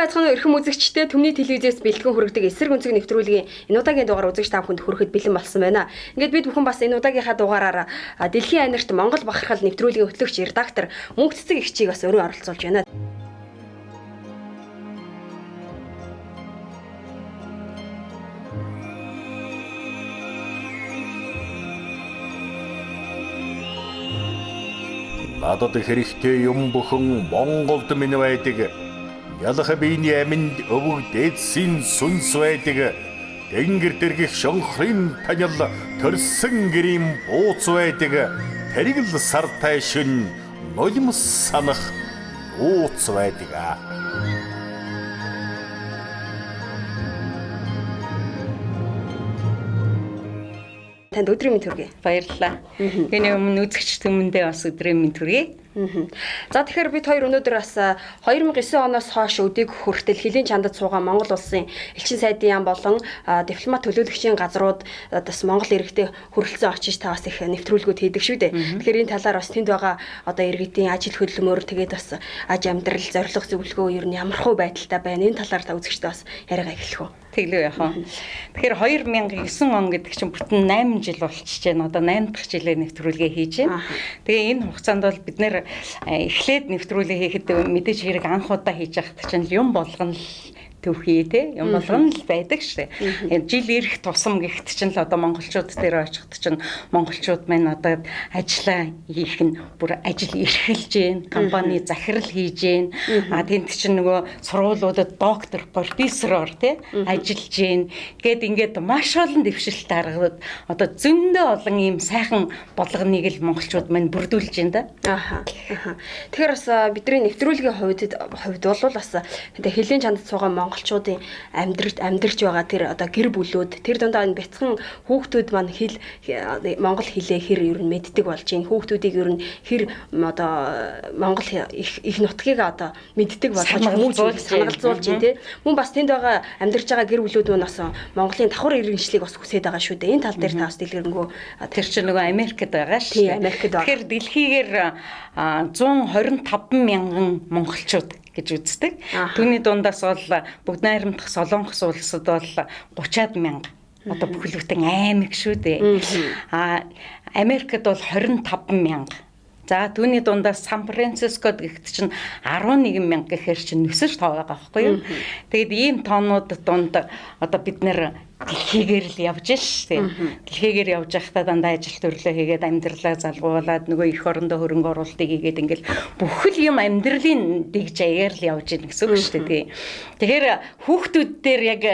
байцгааны эрхэм үзэгчдээ Төмний телевизээс бэлтгэн хүргэдэг эсрэг үнцэг нэвтрүүлгийн энэ удаагийн дугаар үзэгч та бүхэнд хүрэхэд бэлэн болсон байна. Ингээд бид бүхэн бас энэ удаагийнхаа дугаараар дэлхийн айнарт Монгол бахархал нэвтрүүлгийн хөтлөгч редактор Мөнх Цэцэг Игчийг бас өрөө оролцуулж байна. Надад хэрэгтэй юм бүхэн Монголд минь байдаг. Ялах биений аминд өвөг дээдсийн сүнс байдаг. Тэнгэр дэргих шонхрын танил төрсөн гэрийн бууц байдаг. Тэрийг л сартай шин нулимс санах ууц байдаг. Танд өдрийн мэнд хүргэе. Баярлалаа. Тэний өмнө үзэгч түмэндээ бас өдрийн мэнд хүргэе. За тэгэхээр бид хоёр өнөөдөр бас 2009 оноос хойш өдийг хүртэл хилийн чандад суугаа Монгол улсын элчин сайдын яам болон дипломат төлөөлөгчийн газрууд бас Монгол иргэдэд хүрэлцэн очиж та бас их нэвтрүүлгүүд хийдэг шүү дээ. Тэгэхээр энэ талаар бас тэнд байгаа одоо иргэдийн ажил хөдөлмөр тэгээд бас аж амьдрал зорилго зөвлөгөө ер нь ямар хөө байдалтай байна. Энэ талаар та үзэгчтэй бас яриагаа эхлэх үү. Тэглээ яхаа. Тэгэхээр 2009 он гэдэг чинь бүтэн 8 жил болчихж байна. Одоо 8 дахь жилээ нэвтрүүлгээ хийж байна. Тэгээ энэ хугацаанд бол бид нэр эхлээд нэвтрүүлгээ хийхэд мэдээж хэрэг анх удаа хийж байхад чинь юм болгоно л төвхий те юм болгоно л байдаг шээ. Жил ирэх тусам гэхэд чинь л одоо монголчууд дээр очихд чинь монголчууд маань одоо ажиллаа хийх нь бүр ажил эрхэлж гин компани захирал хийж гин тэнд чинь нөгөө сургуулиудад доктор профессороор те ажиллаж гин гэд ингээд маш олон дэвшилт гаргадад одоо зөндөө олон ийм сайхан болгоныг л монголчууд маань бүрдүүлж гин да. Тэгэхээр бас бидний нэвтрүүлгийн хувьд бол бас хэлийн чандд суугаа монголчуудын амьдрж байгаа тэр одоо гэр бүлүүд тэр дундаа энэ бяцхан хүүхдүүд маань монгол хэлээ хэр ер нь мэддэг болж байна. Хүүхдүүдийг ер нь хэр одоо монгол их нутгийг одоо мэддэг болж санагалзуулж байна тий. Мөн бас тэнд байгаа амьдарч байгаа гэр бүлүүд маань бас Монголын давхар иргэншлийг бас хүсэж байгаа шүү дээ. Энэ тал дээр та бас дэлгэрэнгүй тэр чинь нөгөө Америкт байгаа шүү дээ. Америкт байгаа. Тэгэхээр дэлхийгээр 125 мянган монголчууд гэж үздэг. Түүний дундаас бол бүгд найрамдах Солонгос улсад бол 30-аад мянга. Одоо бүхэлдээ аймаг шүү дээ. Америкт бол 25 мянга. За түүний дундаас Сан Францискод гэхэд чинь 11 мянга гэхээр чинь өсөж тоо байгаа байхгүй юу? Тэгэд ийм тоонууд донд одоо бид нэр дэлхийгээр л явж штэ. Дэлхийгээр явж байхдаа дандаа ажил төрлөө хийгээд амьдралаа залгуулад нөгөө эх орондоо хөрөнгө оруулалтыг хийгээд ингээл бүхэл юм амьдралын дэг жаяар л явж ийн гэсэн үг штэ тий. Тэгэхээр хүүхдүүд дээр яг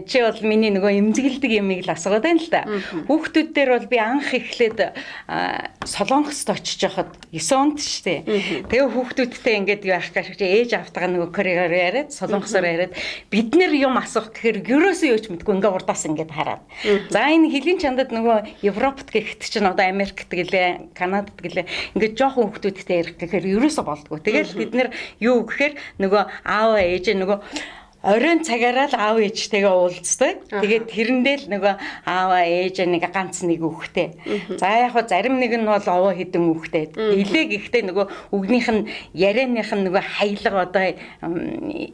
чи бол миний нөгөө эмзэгэлдэг юмыг л асууад байна л да. Хүүхдүүд дээр бол би анх эхлээд Солонгост очиж байхад 9 онд штэ. Тэгээ хүүхдүүдтэй ингээд яах гэж ээж автгаа нөгөө Кореяар яриад Солонгосоор яриад бид нэр юм асуух гэхээр ерөөсөө юу ч мэдгүй ингээд ингээд хараад. За энэ хилийн чандад нөгөө Европт гэхэд чинь одоо Америкт гэлээ, Канадад гэлээ ингээд жоохон хүүхдүүдтэй ярих гэхээр ерөөсө болдгоо. Тэгэл бид нэр юу гэхээр нөгөө аав ээж нөгөө оройн цагаараа л аав ээжтэйгээ уулздаг. Тэгээд тэрэндээ л нөгөө аав ээж нэг ганц нэг хүүхдээ. За яг хөө зарим нэг нь бол овоо хідэн хүүхдээ. Илээ гэхдээ нөгөө үгнийх нь ярианых нь нөгөө хаялга одоо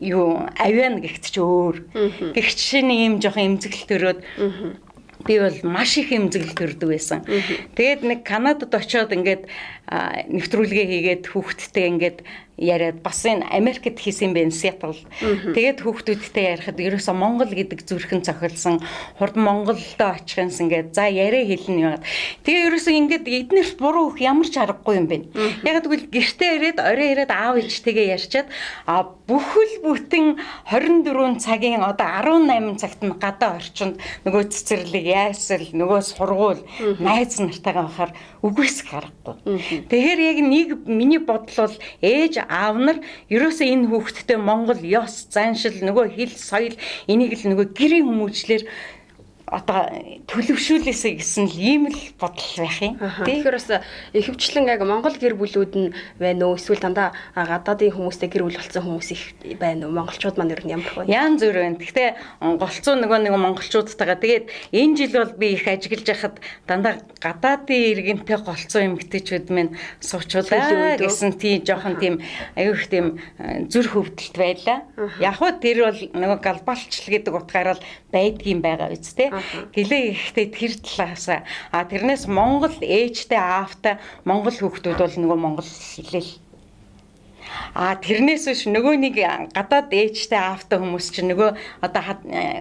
юу авиан гихт ч өөр. Гихт шинэ ийм жоохон эмзэглэл төрөөд би бол маш их эмзэглэл төрдөг байсан. Тэгээд нэг Канадад очиод ингээд нэвтрүүлгээ хийгээд хүүхдтэй ингээд яриад бас энэ Америкт хийсэн бэ Сиэтл. Тэгээд хүүхдүүдтэй ярихад ерөөсөө Монгол гэдэг зүрхэн цохилсон хурдан Монголдо очихынс ингээд за яриа хэлнэ яагаад. Тэгээ ерөөсөө ингээд эднэрт буруу их ямар ч аргагүй юм бэ. Яг тэгвэл гэртээ ирээд орой ирээд аав ээжтэйгээ ярьчаад бүхэл бүтэн 24 цагийн одоо 18 цагт нь гадаа орчинд нөгөө цэцэрлэг яасэл нөгөө сургууль найз нартайгаа байхаар үгүйсэх аргагүй. Тэгэхээр яг нэг миний бодол бол ээж аав нар ерөөсөө энэ хүүхдтэй Монгол ёс заншил нөгөө хэл соёл энийг л нөгөө гэрийн хүмүүжлэр одоо төлөвшүүлээсэй гэсэн л ийм л бодол байх юм. Тэгэхээр бас ихэвчлэн яг Монгол гэр бүлүүд нь байна уу? Эсвэл дандаа гадаадын хүмүүстэй гэр бүл болсон хүмүүс их байна уу? Монголчууд маань ер нь ямар вэ? Яан зүр байна. Гэхдээ голцоо нэг монголчуудтайгаа тэгээд энэ жил бол би их ажиглаж яхад дандаа гадаадын иргэнтэй голцоо эмэгтэйчүүд минь суучулаа гэсэн тийм жоохон тийм аюу их тийм зүр хөвдөлт байлаа. Яг хөө тэр бол нэг галбалчл гэдэг утгаараа л байдгийн байгаа биз дээ. Гэлээ ихтэй тэр талаас тэрнээс Монгол ээжтэй аавтай монгол хүүхдүүд бол нөгөө монгол хэлээл. Тэрнээс биш нөгөө нэг гадаад ээжтэй аавтай хүмүүс чинь нөгөө одоо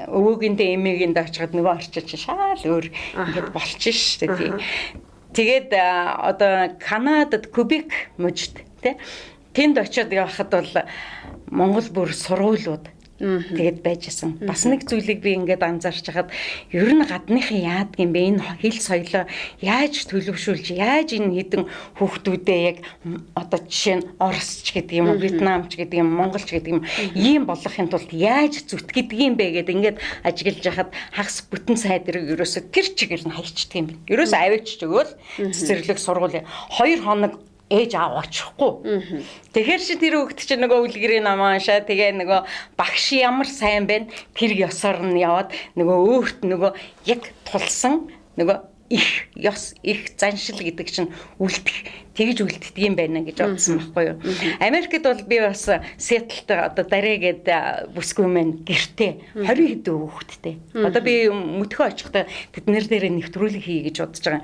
өвөөгөндөө эмээгэнд очиод нөгөө орчиж шаал өөр ингэж болчих шүү дээ. Тэгээд одоо Канадад Кубик мужид тэнд очиод явахад бол монгол бүр сургуулиуд тэгээд байжсэн. Бас нэг зүйлийг би ингээд анзаарч хахад ер нь гадныхын яадаг юм бэ? Энэ хэл соёлоо яаж төлөвшүүлж, яаж энэ хідэн хүүхдүүдээ яг одоо жишээ нь Оросч гэдэг юм уу, Вьетнамч гэдэг юм, Монголч гэдэг юм ийм болгохын тулд яаж зүтгэдэг юм бэ гэдээ ингээд ажиглаж хахад хагас бүтэн сайд ирэг ерөөсө тэр чигээр нь хайчдаг юм бэ. Ерөөсө аваачж өгөөл цэцэрлэг сургууль 2 хоног ээж аав очихгүй. Тэгэхээр чи тэр хүүхд чинь нөгөө үлгэрийн намаашаа тэгээ нөгөө багш ямар сайн байна тэр ёсоор нь яваад нөгөө өөрт нөгөө яг тулсан нөгөө их ёс их заншил гэдэг чинь үлдэх тэгж үлддэг юм байна гэж бодсон байхгүй юу. Америкт бол би бас Сиэтлд одоо дараагээд бүсгүй мэн гэртээ 20 хэдэн хүүхэдтэй. Одоо би мөдхөө очихдаа тэднэр дээр нэвтрүүлэг хий гэж бодож байгаа.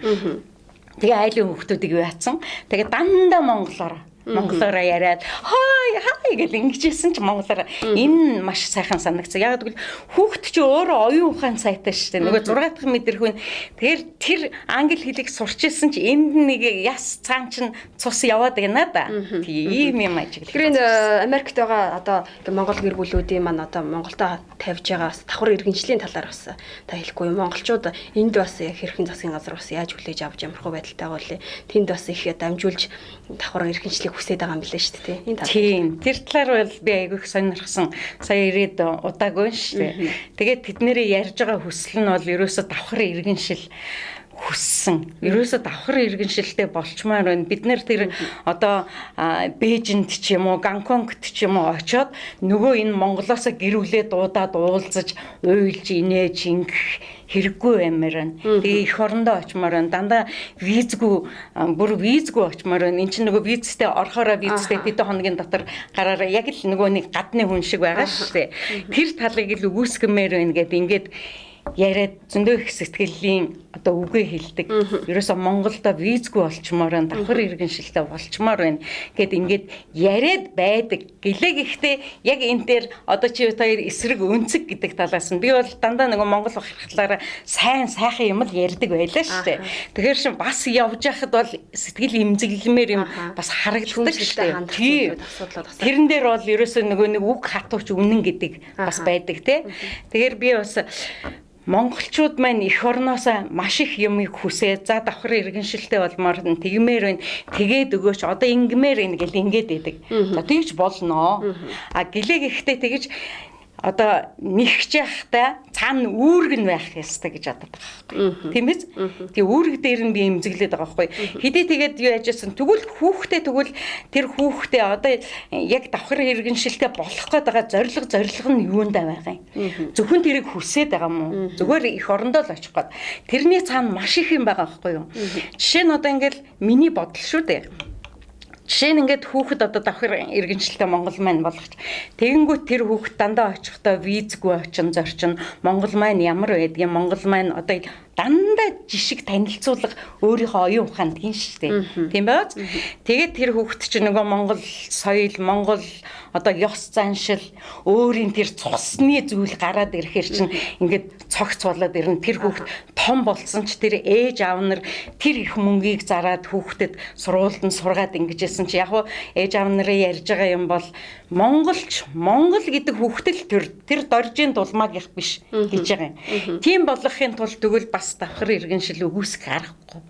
Тэгээ айлын хүүхдүүдийг юу яатсан. Тэгээ дандаа монголоор яриад хай гэж ингэжсэн ч монголоор энэ маш сайхан санагдсан. Яг гэвэл хүүхд чи өөрөө оюун ухаан сайтай шүү дээ. Нөгөө 6 дахь мэдэрхүүн тэгэхээр тэр англи хэлийг сурч ирсэн чи энд нэг яс цаан чин цус яваад байна да. Тийм юм ажиг. Тэгэхээр энэ Америкт байгаа одоо монгол гэр бүлүүдийн маань одоо Монголдо тавьж байгаа давхар иргэншлийн талаар бас та хэлэхгүй юм. Монголчууд энд бас хэрхэн засгийн газар бас яаж хүлээж авч ямархуу байдалтай байгаа вэ? Тэнд бас их дамжуулж давхар иргэншлийг хүсэж байгаа юм билээ шүү дээ. Энэ талаар. Тийм. Тэр талаар бол би айгүйх сонирхсан. Сая ирээд удаагүй шүү дээ. Тэгээд тэднэрээ ярьж байгаа хүсэл нь бол ерөөсө давхар иргэншил хүссэн. Ерөөсө давхар иргэншилтэй болчмаар байна. Бид нэр тэр одоо Бээжинд ч юм уу, Гонконгт ч юм уу очиод нөгөө энэ Монголоос гэрүүлээ дуудаад уулзаж, уйлж, инээж ингэх хэрэггүй баймаар байна. Тэгээ эх орондоо очимоор байна. Дандаа визгүй, бүр визгүй очимоор байна. Энд чинь нөгөө визтэй орохороо визтэй хэдэн хоногийн дотор гараараа яг л нөгөө нэг гадны хүн шиг байгаа шүү дээ. Тэр талыг л үгүйсгэмээр байна гэд ингээд яриад зөндөө их сэтгэлийн одоо үгээ хэлдэг. Ерөөсөө Монголдо визгүй болчмоор байна, давхар иргэншилтэй болчмоор байна гэд ингээд яриад байдаг. Гэлэг ихтэй яг энэ дээр одоо чи хоёр эсрэг өнцөг гэдэг талаас нь би бол дандаа нөгөө монгол ухрахлаараа сайхан юм л ярьдаг байлаа шүү дээ. Тэгэхээр шин бас явж яхад бол сэтгэл имзэглэмээр юм бас харагддаг шүү дээ. Тэрэн дээр бол ерөөсөө нөгөө нэг үг хатууч үнэн гэдэг бас байдаг те. Тэгэхээр би бас монголчууд маань эх орноосоо маш их юмыг хүсээ. За давхар иргэншилтэй болмоор нь тэгмээр байна. Тэгээд өгөөч одоо ингэмээр байна гэл ингээд байдаг. За тэгж болно. Гэлэг ихтэй тэгж одоо нэгч яхтай цаана үүрэг нь байх ёстой гэж боддог байхгүй. Тийм биз? Тэгээ үүрэг дээр нь би имзэглээд байгаа байхгүй. Хэдий тэгээд юу яжсэн тэгвэл хүүхдээ тэр хүүхдээ одоо яг давхар иргэншилтэй болох гээд байгаа зориг нь юундаа байгаа юм. Зөвхөн тэрийг хүсээд байгаа мó. Зүгээр их орондоо л очих гээд. Тэрний цаана маш их юм байгаа байхгүй юу? Жишээ нь одоо ингээл миний бодол шүү дээ. Жишээ нь ингээд хүүхэд одоо давхар иргэншилтэй монгол маань болгоч. Тэгэнгүүт тэр хүүхэд дандаа очихдоо визгүй очин зорчин монгол маань ямар байдгийг монгол маань одоо дандаа жишг танилцуулга өөрийнхөө оюун ухаанд гин штэ. Тийм байгааз. Тэгээд тэр хүүхэд чинь нөгөө монгол соёл, монгол одоо ёс заншил, өөрийн тэр цусны зүйл гараад ирэхээр чинь ингээд цогц болоод ирнэ. Тэр хүүхэд том болсон ч тэр ээж аав нар тэр их мөнгийг зараад хүүхдэд сургуульд нь сургаад ингэжсэн чи яг ээж аав нарын ярьж байгаа юм бол монгол гэдэг хүүхдэд тэр доржийн дулмаг их биш гэж байгаа юм. Тийм болгохын тулд тэгвэл бас давхар иргэншил өгөөсөх аргагүй.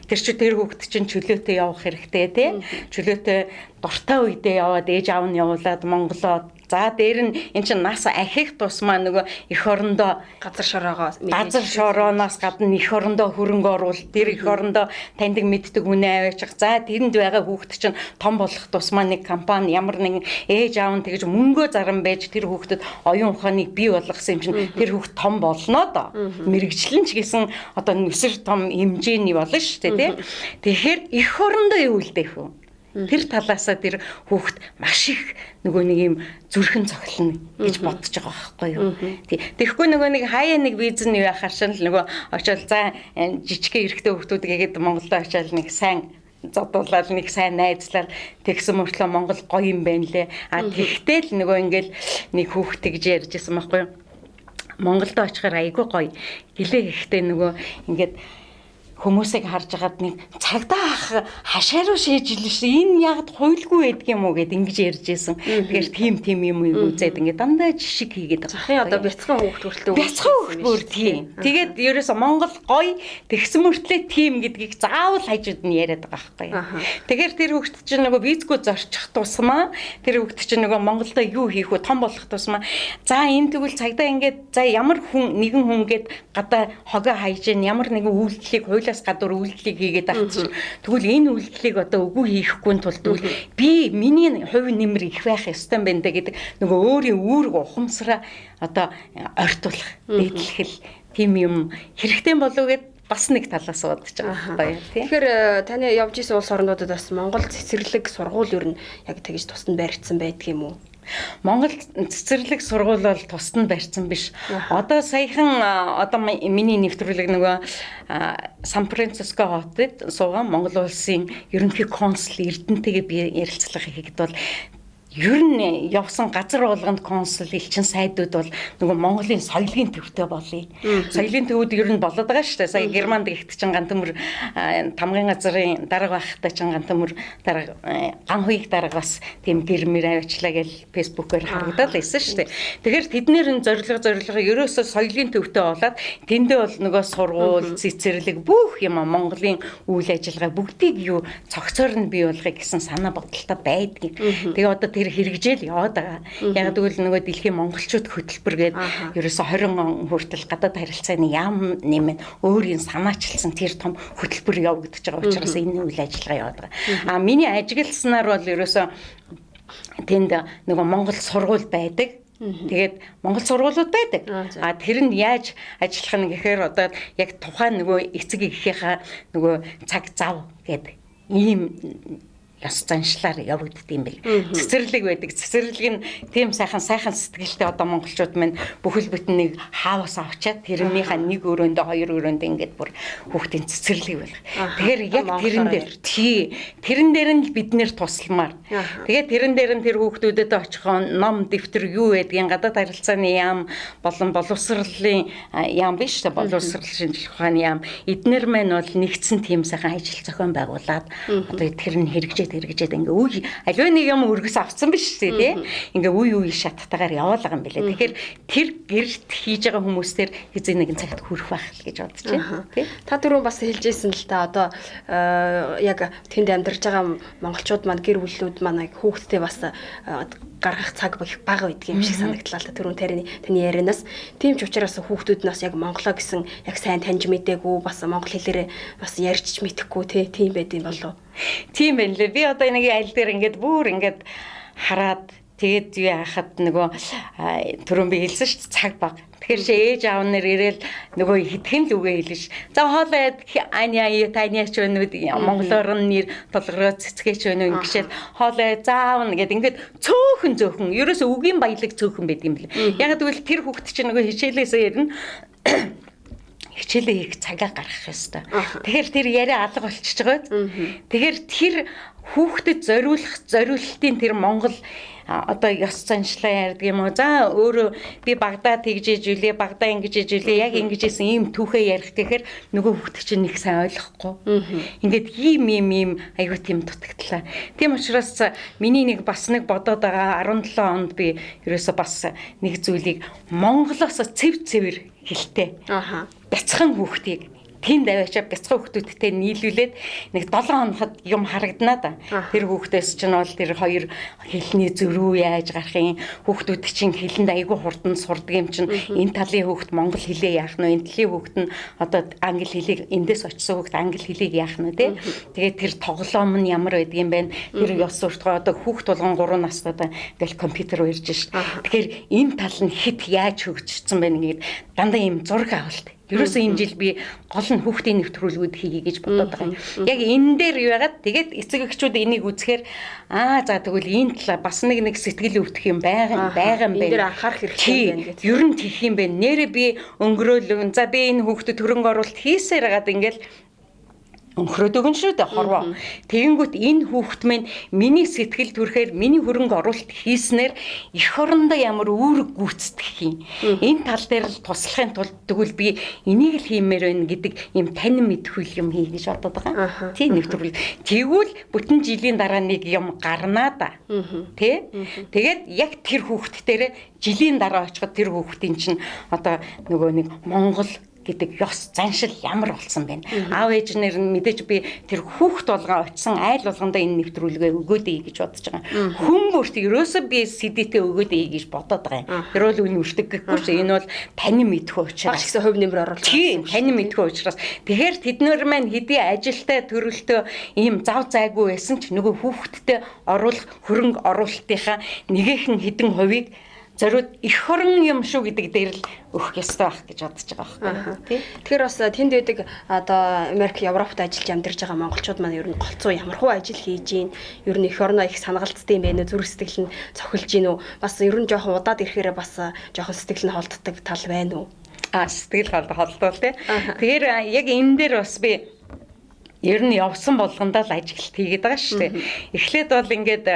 Тэр чи тэр хүүхд чинь чөлөөтэй явах хэрэгтэй тий. Чөлөөтэй дуртай үедээ яваад ээж аав нь явуулаад Монголоо За дээр нь эн чинь нас ахих тусмаа нөгөө эх орондоо газар шорооноос гадна эх орондоо хөрөнгө оруулалт, тэр эх орондоо таньдаг мэддэг үнэ аваачих. За тэрэнд байгаа хүүхэд чинь том болох тусмаа нэг компани ямар нэгэн ээж аав нь тэгж мөнгөө заран байж тэр хүүхдэд оюун ухааныг бий болгосон юм чинь тэр хүүхд том болно доо. Мэргэжлэн ч гэсэн одоо нүсэр том хэмжээний болно шүү дээ, тий. Тэгэхээр эх орондоо юу үлдээх вэ? Тэр талаасаа тэр хүүхэд маш их нөгөө нэг юм зүрхэн цохилно гэж бодож байгаа байхгүй юу. Тэгэхгүй нөгөө нэг хаяа нэг виз нь яхаар шин нөгөө очоод за жижигхэн эрэгтэй хүүхдүүдгээд Монголд очоод нэг сайн зодуулаад нэг сайн найзлал тэгсэн мөртлөө Монгол гоё юм байна лээ. А тэгтэл нөгөө ингээл нэг хүүхэд гэж ярьжсэн байхгүй юу. Монголд очихоор айгүй гоё. Гэлээ ихтэй нөгөө ингээд хүмүүсийг харж агаад нэг цагдаа хашаа руу шээжилсэн энэ яг хуйлгүй байдаг юм уу гэд ингэж ярьж байсан. Тэгэхээр тийм юм үзээд ингээд дандаа жишг хийгээд байгаа. Захын одоо бяцхан хүүхд хүртэл бяцхан хүүхд бүр тийм. Тэгээд ерөөсө Монгол гоё тэгсэн мөртлөө тийм гэдгийг заавал хажууд нь яриад байгаа байхгүй. Тэгэхээр тэр хүүхд чинь нөгөө визгүй зорчих тусмаа тэр хүүхд чинь нөгөө Монголдо юу хийх вэ том болох тусмаа за энэ тэгвэл цагдаа ингээд за ямар нэгэн хүн гээд гадаа хогоо хайж ийн ямар нэгэн үйлдэлийг гадуур үйлдэлийг хийгээд авчих. Тэгвэл энэ үйлдэлийг одоо үгүй хийхгүй тул тэгвэл би миний хувь нэмэр их байх ёстой юм байна да гэдэг нөгөө өөрийн үүрэг ухамсараа одоо ойртуулах, дэвтлэх тийм юм хэрэгтэй болов уу гэд бас нэг талаас бодож байгаа байхгүй тийм. Тэгэхээр таны явж исэн улс орнуудад бас Монгол цэцэрлэг сургууль юу н яг тэгж тусад баригдсан байдаг юм уу? Монгол цэцэрлэг сургууль бол тусад нь барьсан биш. Одоо саяхан одоо миний нэвтрүүлэг нөгөө Сан Франциско хотод суугаа Монгол улсын ерөнхий консул Эрдэнэтэйгээ би ярилцлага хийхэд бол ер нь явсан газар болгонд консул элчин сайдууд бол нөгөө Монголын соёлын төвтэй болъё. Соёлын төвүүд ер нь болоод байгаа шүү дээ. Сая Германд ихт чин гантөмөр тамгын газрын дарга байхдаа чин гантөмөр дарга ган хуйг дарга бас тийм гэрмэр авчлаа гэж фэйсбүүкээр харагдаад байсан шүү дээ. Тэгэхээр тэднэр нь зорилго ерөөсөө соёлын төвтэй болоод тэндээ бол нөгөө сургууль, цэцэрлэг бүх юм Монголын үйл ажиллагаа бүгдийг юу цогцоор нь бий болгоё гэсэн санаа бодолтой байдаг. Тэгээ одоо тэр хэрэгжээл яваад байгаа. Яг тэгвэл нөгөө дэлхийн монголчууд хөтөлбөр гээд ерөөсө 20 он хүртэл гадаад харилцааны яам нэмэн өөрийн санаачилсан тэр том хөтөлбөр явагдаж байгаа учраас энэ үйл ажиллагаа яваад байгаа. А миний ажигласнаар бол ерөөсө тэнд нөгөө Монгол сургууль байдаг. Тэгээд Монгол сургуулиуд байдаг. А тэр нь яаж ажиллах нь гэхээр одоо яг тухайн нөгөө эцэг эхийнхээ нөгөө цаг зав гэдэг ийм яс заншлаар явагддаг юм бэл. Цэцэрлэг байдаг. Цэцэрлэг нь тийм сайхан сэтгэлтэй одоо монголчууд маань бүхэл бүтэн нэг хааваас авчаад тэрнийхээ нэг өрөөндөө хоёр өрөөндөө ингээд бүр хүүхдийн цэцэрлэг байх. Тэгэхээр яг тэрэн дээр нь бид нэр тусламар. Тэгээд тэрэн дээр нь тэр хүүхдүүдэд очихоо ном дэвтэр юу байдгийг гадаад харилцааны яам болон боловсролын яам биш үү? Боловсрол шинжилгээ ухааны яам эднэр маань бол нэгдсэн тийм сайхан ажил зохион байгуулад одоо тэр нь хэрэгжээд ингээ үе аливаа нэг юм өргөс авцсан биш үү тий. Ингээ үе шаттайгаар яваалгаа юм билээ. Тэгэхээр тэр гэрт хийж байгаа хүмүүстэр хэзээ нэгэн цагт хүрэх байх л гэж бодож байна тий. Та түрүү бас хэлжсэн л та одоо яг тэнд амьдарч байгаа монголчууд маань гэр бүлүүд маань хүүхдтэй бас гаргах цаг бага байдаг юм шиг санагдлаа л та түрүүн таны ярианаас. Тийм ч учраас хүүхдүүд нас яг монголоо гэсэн яг сайн таньж мэдээгүй бас монгол хэлээрээ бас ярьж мэдэхгүй тий тийм байд юм болов. Тийм байна лээ. Би одоо нэг аль дээр ингээд бүр ингээд хараад тэгээд юу яхад нөгөө түрүүн би хэлсэн шүү дээ цаг баг. Тэгэхээр чи ээж аав нар ирээл нөгөө хитгэн л үгээ хэлж. За хоолой таниач өнүүд монголоор нь нэр толгороо цэцгээч өнөө ингэшэл хоолой заавна гэд ингээд цөөхөн ерөөсө үгийн баялаг цөөхөн байд юм бэл. Яг тэгвэл тэр хүүхд чинь нөгөө хичээлээсээ ирнэ хичээлээ хийх цагаа гаргах ёстой. Тэгэхээр тэр яриа алга болчихж байгаа. Тэгэхээр тэр хүүхдэд зориулалтын тэр Монгол одоо ёс заншлаа ярьдаг юм уу. За өөрөө би Багдад тэгж ижүүлээ, Багдад ингэж ижүүлээ, яг ингэж ийсэн ийм түүхээ ярих тэгэхээр нөгөө хүүхд чинь нэг сайн ойлгохгүй. Ингээд ийм аюу тийм дутагдлаа. Тийм учраас миний нэг бас нэг бодоод байгаа 17 онд би ерөөсө бас нэг зүйлийг Монголоос цэвэр хэлтэй. Бяцхан хүүхдийг тэнд аваачаа бяцхан хүүхдүүдтэй нийлүүлээд нэг 7 хоногт юм харагданаа да. Тэр хүүхдээс чинь бол тэр хоёр хэлний зөрүү яаж гарах юм, хүүхдүүд чинь хэлэнд айгүй хурдан сурдаг юм чинь энэ талын хүүхд монгол хэлээ яах нь, энэ талын хүүхд нь одоо англи хэлийг эндээс очсон хүүхд англи хэлийг яах нь тий. Тэгээд тэр тоглоом нь ямар байдаг юм бэ? Тэр ёс суртахаа одоо хүүхд болгон 3 настай одоо ингээл компьютер уурж шít. Тэгэхээр энэ тал нь хит яаж хөгжчихсэн бэ нэгээд дандаа ийм зураг авалт. Ерөөсөө энэ жил би гол нь хүүхдийн нэвтрүүлгүүд хийе гэж бодоод байгаа юм. Яг энэ дээр юу яагаад тэгээд эцэг эхчүүд энийг үзэхээр за тэгвэл энэ талаа бас нэг сэтгэл өвдөх юм байгаа юм байна. Энэ дээр анхаарах хэрэгтэй байна гэж. Ер нь тийх юм байна. Нэрээ би өнгөрөөл за би энэ хүүхдэд хөрөнгө оруулалт хийсээр хагаад ингээл өнхрөөд өгөн шүү дээ хорвоо. Тэгэнгүүт энэ хүүхэд минь миний сэтгэл төрхээр миний хөрөнгө оруулалт хийснээр эх орондоо ямар үүрэг гүйцэтгэх юм. Энэ тал дээр л туслахын тулд тэгвэл би энийг л хиймээр байна гэдэг юм тань мэдхүүл юм хий гэж бодоод байгаа. Тийм нэвтрүүл. Тэгвэл бүтэн жилийн дараа нэг юм гарнаа да. Тэ? Тэгээд яг тэр хүүхэд дээр жилийн дараа очиход тэр хүүхдийн чинь одоо нөгөө нэг Монгол гэдэг ёс заншил ямар болсон бэ? Аав ээжнэр нь мэдээж би тэр хүүхд болгоо очсон айл болгондоо энэ нэвтрүүлгээ өгөөд ий гэж бодож байгаа. Хүн бүрт ерөөсөө би сэдэтэ өгөөд ий гэж бодоод байгаа юм. Тэр бол үн үрдэг гэхгүй ч энэ бол тань мэдхүү учраас. Багш гэсэн хувь нэмэр оруулж байгаа. Тийм, тань мэдхүү учраас. Тэгэхээр тэднэр маань хэдий ажилтай төрөлтөө ийм зав зайгүй байсан ч нөгөө хүүхдтэй оруулах хөрөнгө оруулалтынхаа нэгэн хэдэн хувийг зориуд эх орон юм шүү гэдэг дээр л өгөх ёстой байх гэж бодож байгаа байхгүй тий. Тэгэхээр бас тэнд байдаг одоо Америк, Европт ажиллаж амьдарч байгаа монголчууд маань ер нь голцоо ямархуу ажил хийж гин, ер нь эх орноо их санагалцтай юм байна уу, зүрх сэтгэл нь цохилж гин үү, бас ер нь жоохон удаад ирэхээр бас жоохон сэтгэл нь холддог тал байна уу? Сэтгэл холдвол тий. Тэгэхээр яг энэ дээр бас би ер нь явсан болгондоо л ажилт хийгээд байгаа шүү дээ. Эхлээд бол ингээд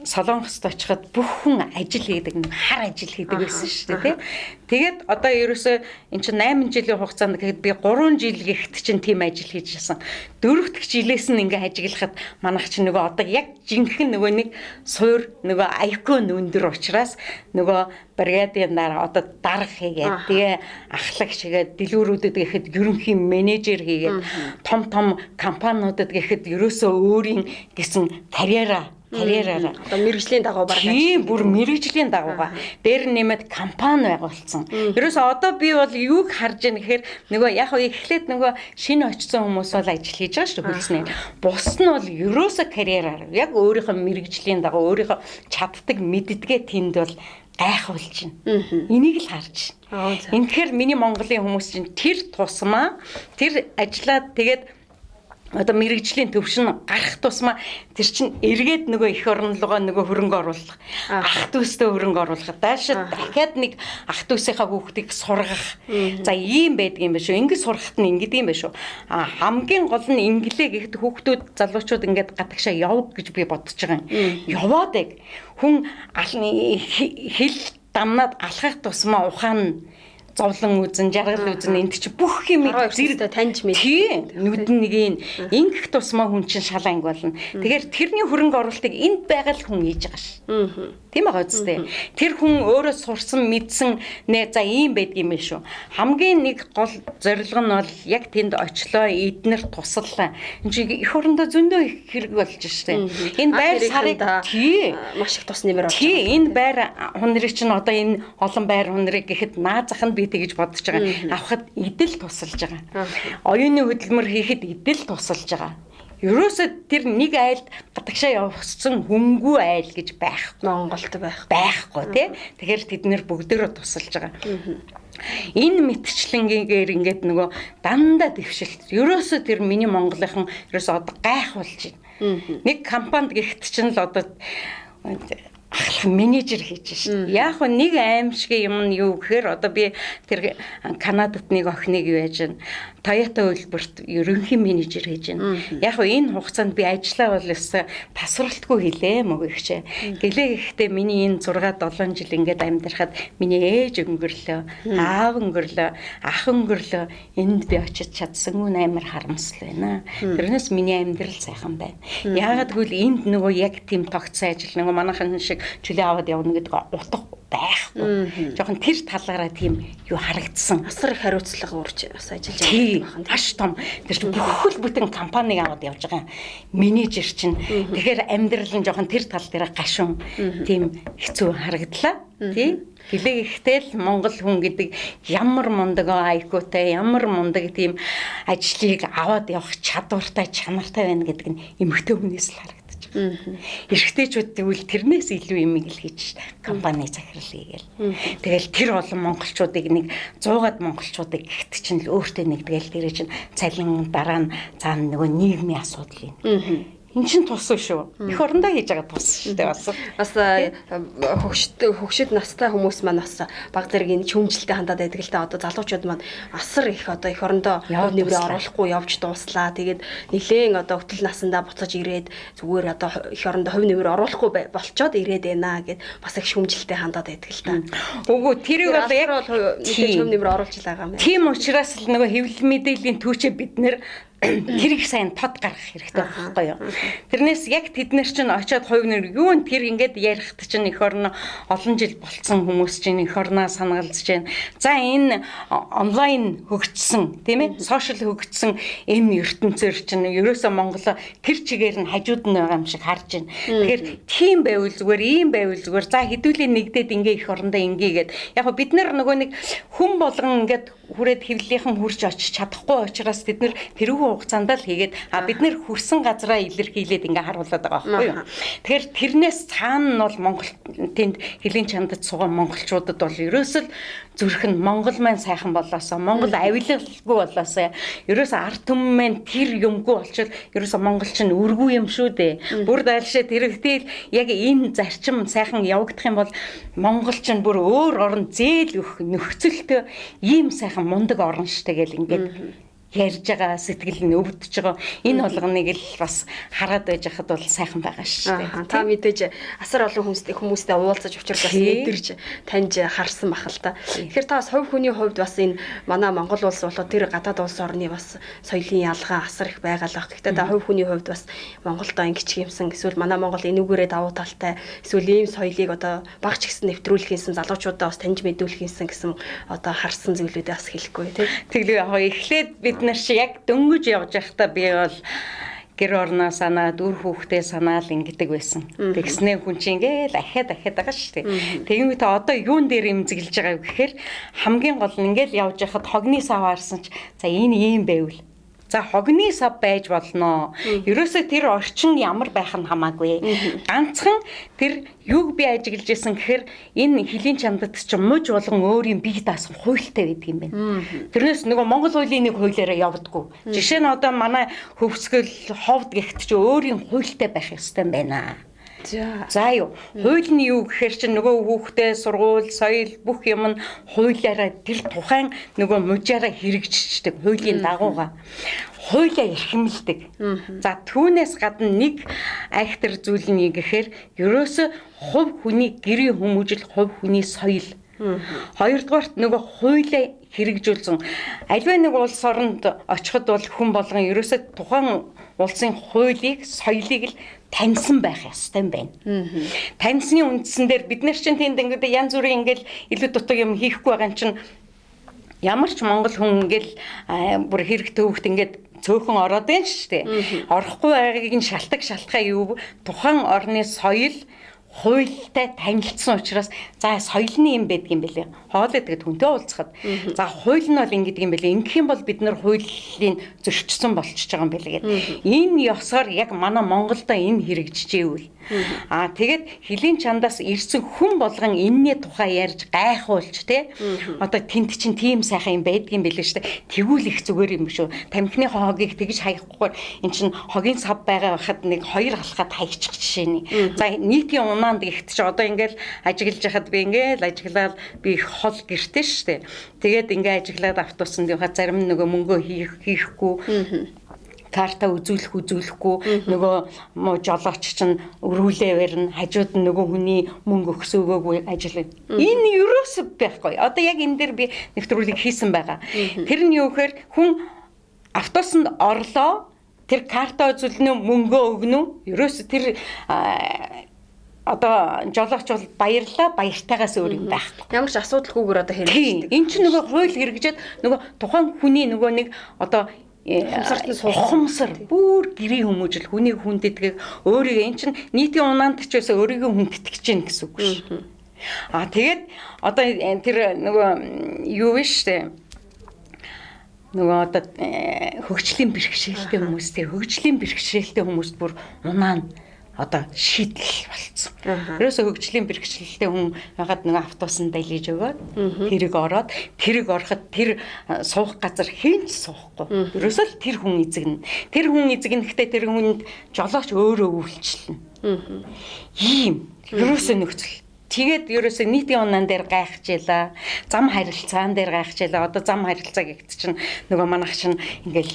Солонгост очиход бүх хүн ажил хийдэг, хар ажил хийдэг байсан шүү дээ, тий. Тэгээд одоо ерөөсөө эн чинь 8 жилийн хугацаанд гэхэд би 3 жил гихт чинь тийм ажил хийж ясан. 4 дахь жилээс нь ингээ ажиглахад манайх чинь нөгөө одоо яг жинхэнэ нөгөө нэг суур нөгөө IQ өндөр учраас нөгөө бригадын дараа одоо дарга хийгээд тэгээ ахлагч хийгээд дэлгүүрүүдэд гэхэд ерөнхий менежер хийгээд том компаниудад гэхэд ерөөсөө өөрийн гэсэн карьераа одоо мэрэгжлийн дагуу бараг тийм бүр мэрэгжлийн дагууга дээр нэмээд компани байгуулсан. Ерөөсөө одоо би бол юуг харж байгаа гэхээр нөгөө яг эхлээд нөгөө шинэ очсон хүмүүс бол ажил хийж байгаа шүү хөлснээ. Бус нь бол ерөөсөө карьераар яг өөрийнхөө мэрэгжлийн дагуу өөрийнхөө чаддаг мэддгээ тэнд бол гайхуулж байна. Энийг л харж байна. Ингэхээр миний Монголын хүмүүс чинь тэр тусмаа тэр ажиллаад тэгээд одоо мэрэгжлийн төвшин гарах тусмаа тэр чинь эргээд нөгөө эх орн руугаа нөгөө хөрөнгө оруулах, ах дүүстэй хөрөнгө оруулах, даашаа дахиад нэг ах дүүсийнхаа хүүхдийг сургах. За ийм байдаг юм байна шүү. Ингэ сурахт нь ингэдэг юм байна шүү. Хамгийн гол нь инглээ гэхэд хүүхдүүд залуучууд ингээд гадагшаа явг гэж би бодож байгаа юм. Яваад яг хүн хэл дамнаад алхах тусмаа ухаан зовлон үзэн, жаргал үзэн энд чи бүх юм зэрэг таньж мэд. Тийм. Нүдэн нэг ингэх тусмаа хүн чинь шал анги болно. Тэгэхээр тэрний хөрөнгө оруулалтыг энд байгаа л хүн хийж байгаа ш. Тийм байгаа үстэй. Тэр хүн өөрөө сурсан, мэдсэн нэ за ийм байдаг юм шүү. Хамгийн нэг гол зорилго нь бол яг тэнд очлоо, эднэр туслаа. Энд чи эх орондоо зөндөө их хэрэг болж штэ. Энэ байр сарыг маш их тус нэмэр болж. Тийм. Энэ байр хүнрийг чинь одоо энэ олон байр хүнрийг гэхэд наазах нь би тэгэж бодож байгаа. Авахад идэл тусалж байгаа. Оюуны хөдөлмөр хийхэд идэл тусалж байгаа. Ерөөсөө тэр нэг айлд гадагшаа явсан хүнгүй айл гэж байхгүй. Монголд байхгүй тий. Тэгэхээр тэд нэр бүгдээрөө тусалж байгаа. Энэ мэтчлэнгээр ингээд нөгөө дандаа дэвшилт. Ерөөсөө тэр миний монголынхан ерөөсөө одоо гайхуулж байна. Нэг компанид гихт чинь л одоо ахлах менежер хийж шин. Яг хөө нэг аимшиг юм нь юу гэхээр одоо би тэр Канадад нэг охиныг юу яаж байна. Toyota үйлдвэрт ерөнхий менежер хийж байна. Яг хөө энэ хугацаанд би ажиллаа бол өсө тасралтгүй хэлээ мөгөгчээ. Гэлээ гэхдээ миний энэ 6-7 жил ингээд амьдрахад миний ээж өнгөрлөө, аав өнгөрлөө, ах өнгөрлөө. Энд би очиж чадсангүй амар харамсал байна. Тэрнээс миний амьдрал сайхан байна. Яагаад гэвэл энд нөгөө яг тийм тогтсон ажил нөгөө манайхан шиг чөлөө аваад явна гэдэг утга байхгүй. Жохон тэр талаараа тийм юу харагдсан. Асар их хариуцлага урж бас ажиллаж байгаа. Маш том. Тэр бүхэл бүтэн компаниг аваад явж байгаа менежер чинь. Тэгэхээр амьдрал нь жохон тэр тал дээр гашуун тийм хэцүү харагдлаа. Тийм. Хэлээ ихтэй л Монгол хүн гэдэг ямар мундаг IQ-тай, ямар мундаг тийм ажлыг аваад явах чадвартай, чанартай байна гэдэг нь эмэгтэй хүнээс л харагдаж байна. Эрэгтэйчүүд тэгвэл тэрнээс илүү юм ийг л хийж компани захирлыг гээл. Тэгэл тэр олон монголчуудыг нэг 100-аад монголчуудыг гихт чинь л өөртөө нэг тэгэл тэр чинь цалин дараа нь цаана нөгөө нийгмийн асуудал юм. Эн чинь тус шүү. Эх орондоо хийж байгаа тус шүү дээ бас. Бас хөгшөд настай хүмүүс маань бас баг зэргийн чөмжлөлтэй хандаад байдаг л та одоо залуучууд маань асар их одоо эх орондоо нэмрээ оруулахгүй явж дууслаа. Тэгээд нэлээд одоо хөтөл насандаа буцаж ирээд зүгээр одоо эх орондоо хувь нэмрээ оруулахгүй болчоод ирээд байна гэд бас их шөмжлөлтэй хандаад байдаг л та. Үгүй тэрийг бол яг нэлээд хувь нэмрээ оруулж байгаа юм байна. Тийм учраас л нөгөө хэвлэл мэдээллийн түүчээ бид нэр тэрийг сайн тод гаргах хэрэгтэй байхгүй юу. Тэрнээс яг тэд нар чинь очиод хувь нэр юу н тэр ингээд ярихт чинь эх орно олон жил болцсон хүмүүс чинь эх орноо санагалдж байна. За энэ онлайн хөгжсөн тийм ээ сошиал хөгжсөн энэ ертөнцөөр чинь ерөөсөө Монгол тэр чигээр нь хажууд нь байгаа юм шиг харж байна. Тэгэхээр тийм байвал зүгээр ийм байвал зүгээр за хэдүүлээ нэгдээд ингээ эх орондоо ингээгээд яг бид нар нөгөө нэг хүн болгон ингээд хүрээд хэвлэлийнхэн хурж очиж чадахгүй учраас тэд нар тэрүүг хугацаанд л хийгээд бид нэр хүрсэн газараа илэрхийлээд ингээ харуулдаг байгаа байхгүй юу. Тэгэхээр тэрнээс цаана нь бол Монгол тэнд хэлийн чандад суугаа монголчуудад бол ерөөсөл зүрх нь Монгол маань сайхан болоосоо Монгол авилгалгүй болоосоо ерөөсөө ард түмэн маань тэр юмгүй болчихвол ерөөсөө монголч нь үргүй юм шүү дээ. Бүр дайлшаа тэрэгтэл яг энэ зарчим сайхан явагдах юм бол монголч нь бүр өөр орон зээл өгөх нөхцөлтэй ийм сайхан мундаг орн штэ гэл ингээд ярьж байгаа сэтгэл нь өвдөж байгаа. Энэ болгоныг л бас хараад байж хахад бол сайхан байгаа шүү дээ. Та мэдээж асар олон хүмүүстэй уулзаж учрах бас мэдэрч таньж харсан бах л та. Тэгэхээр та бас хувь хүний хувьд бас энэ манай Монгол улс болоод тэр гадаад улс орны бас соёлын ялгаа асар их байгаа л баг. Гэхдээ та хувь хүний хувьд бас Монголдоо ингэч юмсан эсвэл манай Монгол энүүгээрээ давуу талтай эсвэл ийм соёлыг одоо багч гисэн нэвтрүүлэх юмсан залуучуудаа бас таньж мэдүүлэх юмсан гэсэн одоо харсан зүйлүүдээ бас хэлэхгүй тий. Тэглээ яг эхлээд бид нар чи яг дөнгөж явж байхдаа би бол гэр орноо санаад үр хүүхдээ санаал ингэдэг байсан. Тэгснээ хүн чинь ингээл ахаад байгаа шүү дээ. Тэгэнгүүт одоо юун дээр имзэглэж байгаа вэ гэхээр хамгийн гол нь ингээл явж байхад хогны сав харсан ч за энэ ийм байвал за хогны сав байж болно. Ерөөсөө тэр орчин ямар байх нь хамаагүй. Ганцхан тэр юуг би ажиглаж исэн гэхээр энэ хэлийн чамдад ч мууж болгон өөрийн бие даасан хуйлтай байдаг юм байна. Тэрнээс нөгөө Монгол хуулийн нэг хуулиараа явдаггүй. Жишээ нь одоо манай хөвсгөл ховд гихт ч өөрийн хуйлтай байх ёстой юм байна. За юу хууль нь юу гэхээр чинь нөгөө хүүхдээ сургууль, соёл бүх юм нь хуулиараа тэр тухайн нөгөө мужаараа хэрэгжчихдэг хуулийн дагууга. Хуулиа эрхэмлдэг. За түүнээс гадна нэг айхтар зүйл нь гэхээр ерөөсө хувь хүний гэрийн хүмүүжил, хувь хүний соёл. Хоёрдугаарт нөгөө хуулиа хэрэгжүүлсэн. Аливаа нэг улс оронд очиход бол хүн болгон ерөөсө тухайн улсын хуулийг, соёлыг л таньсан байх ёстой юм байна. Таньсны үндсэн дээр бид нар чинь тэнд ингээд янз бүрийн ингээд илүү дутуу юм хийхгүй байгаа юм чинь ямар ч монгол хүн ингээд бүр хэрэг төвөгт ингээд цөөхөн ороод байна шүү дээ. Орохгүй байгааг нь шалтгаан юу тухайн орны соёл хуультай танилцсан учраас за соёлны юм байдаг юм бэлээ. Хоолой тэгээд хүнтэй уулзахад за хууль нь бол ингэдэг юм бэлээ. Ингэх юм бол бид нар хуулийн зөрчсөн болчихж байгаа юм бэлээ гэдэг. Энэ ёсоор яг манай Монголдо энэ хэрэгжижээвэл тэгээд хэлийн чандаас ирсэн хүн болгон энэний тухай ярьж гайхуулж тий одоо тент чин тийм сайхан юм байдаг юм бэлээ шүү дээ. Тэгвэл их зүгээр юм шүү. Тамхины хогийг тэгж хаяхгүй эн чин хогийн сав байгаа байхад нэг хоёр халахад хаягчих жишээ нь. За нийтийн унаанд ихт чи одоо ингээл ажиглаж хахад би ингээл ажиглаад би их хол гэртээ штэ. Тэгээд ингээ ажиглаад автобусанд явахад зарим нөгөө мөнгөө хийхгүй карта үзүүлэхгүй нөгөө жолооч чинь өрүүлээ барина хажууд нь нөгөө хүний мөнгө өгсөөгөөгүй ажил. Энэ ерөөсөө байхгүй. Одоо яг энэ дээр би нэвтрүүлэг хийсэн байгаа. Тэр нь юу гэхээр хүн автобусанд орлоо тэр карта үзүүлнэ мөнгөө өгнө. Ерөөсөө тэр одоо жолооч бол баярлаа, баяртайгаас өөр юм байхгүй. Ямар ч асуудалгүйгээр одоо хэрэгждэг. Энд чинь нөгөө хууль хэрэгжээд нөгөө тухайн хүний нөгөө нэг одоо ухамсар бүр гэрээ хүмүүжил хүнийг хүндэтгэг өөрийгөө эн чинь нийтийн унаанд ч байсан өөрийгөө хүндэтгэж чинь гэсэн үг шүү. Тэгээд одоо тэр нөгөө юу вэ штэ нөгөө одоо хөгжлийн бэрхшээлтэй хүмүүстэй хөгжлийн бэрхшээлтэй хүмүүст бүр унаа одоо шийдэл болцсон. Ерөөсө хөгжлийн бэрхшээлтэй хүн ягаад нэг автобусанд далиж өгөөд тэрэг ороод тэрэг ороход тэр суух газар хэн ч суухгүй. Ерөөсө л тэр хүн эзэгнэ. Тэр хүн эзэгнэхдээ тэр хүнд жолооч өөрөө үйлчлэнэ. Ийм ерөөсө нөхцөл. Тэгээд ерөөсөө нийтийн унаан дээр гайхажээ. Зам харилцаан дээр гайхажээ. Одоо зам харилцаа гэхэд чинь нөгөө манайх чинь ингээл